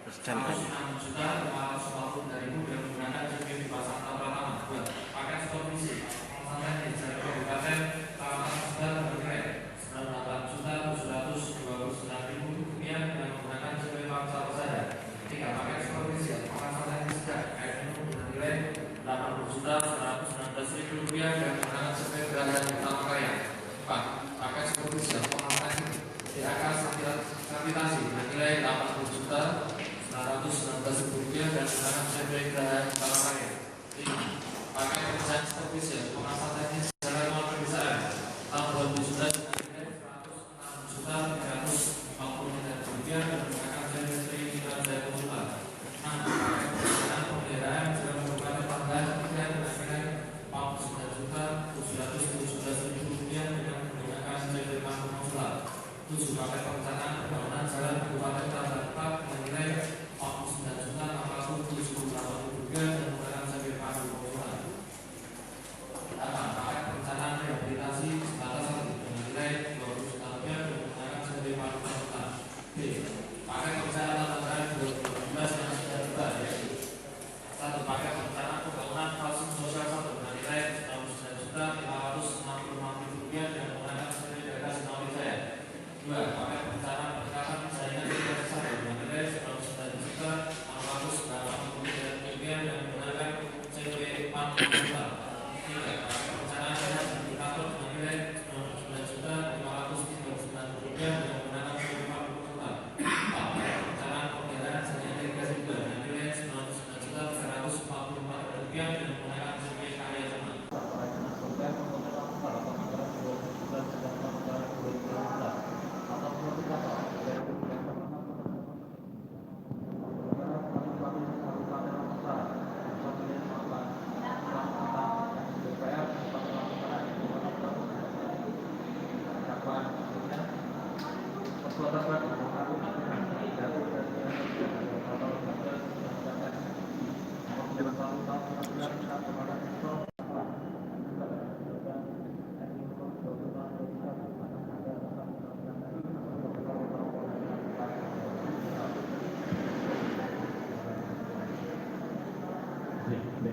106 juta 540.000 dengan menggunakan CP di pasar pertama. 2. Paket supervisi pengawasan teknis dari Kabupaten Kalimantan Selatan bernilai 98 juta 729.000 rupiah dengan menggunakan CP pasar saja. 3. Paket supervisi pengawasan teknis air minum bernilai 80 juta 119.000 rupiah dengan menggunakan CP Gerahan Utama Kaya. 4. Paket supervisi pengawasan DAK sanitasi bernilai 80 juta 919.000 rupiah dan menggunakan CP Gerahan Utama Kaya. 5. Paket pekerjaan supervisi pengawasan teknis jalan rumah perdesaan tahun 2019 bernilai 106 juta 350.000 rupiah dan menggunakan CP Sri Kita Jaya Konsultan. 6. Paket pekerjaan pemeliharaan jalan Kabupaten Pangkalan bernilai 49 juta 717.000 rupiah dengan menggunakan CP Pangkalan Konsulat. 7. Paket perencanaan pembangunan jalan Kabupaten Tangerang bernilai 49 juta 678.000 rupiah dan menggunakan CP Pangkalan Konsulat. 8. Paket perencanaan rehabilitasi jembatan satu bernilai 20 juta rupiah dan menggunakan CP Pangkalan Konsulat. B. Paket perencanaan anggaran 2012 yang sudah tiba yaitu 1. Paket perencanaan pembangunan fasilitas sosial 1 bernilai 99 juta 565.000 rupiah dan menggunakan CP Daerah Senawi Jaya. 2. Paket perencanaan peningkatan jaringan internet 1 bernilai 99 juta 680.000 rupiah dan menggunakan CP Pangkalan Konsulat. 3. Paket perencanaan sehat indikator bernilai 99 juta 539.000 rupiah dan menggunakan CP Pangkalan Konsulat. 4. Paket perencanaan pemeliharaan jaringan irigasi 2 bernilai 99 juta 344.000 rupiah dan menggunakan CP Karya Zaman.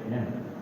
Ya.